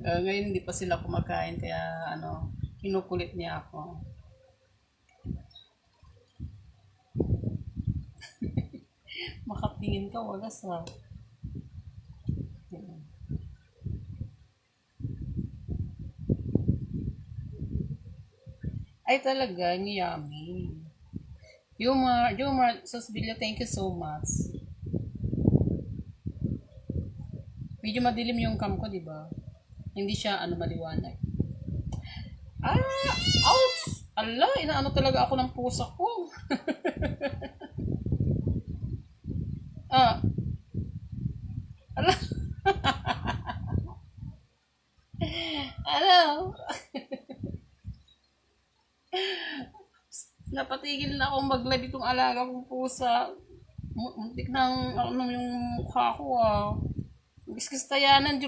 Ngayon hindi pa sila kumakain kaya ano, kinukulit niya ako. Makatingin ka, wagas ha. Ay talaga, yummy. Jomar, Sosbilio, thank you so much. Medyo madilim yung cam ko, di ba? Hindi siya ano maliwanag. Ah! Ouch! Ala, inaano talaga ako ng pusa ko. Ah, ala, ano? Napatigil na akong mag-live itong alaga kong pusa. Muntik nang ano yung mukha ko ah. Kiskis tayanan,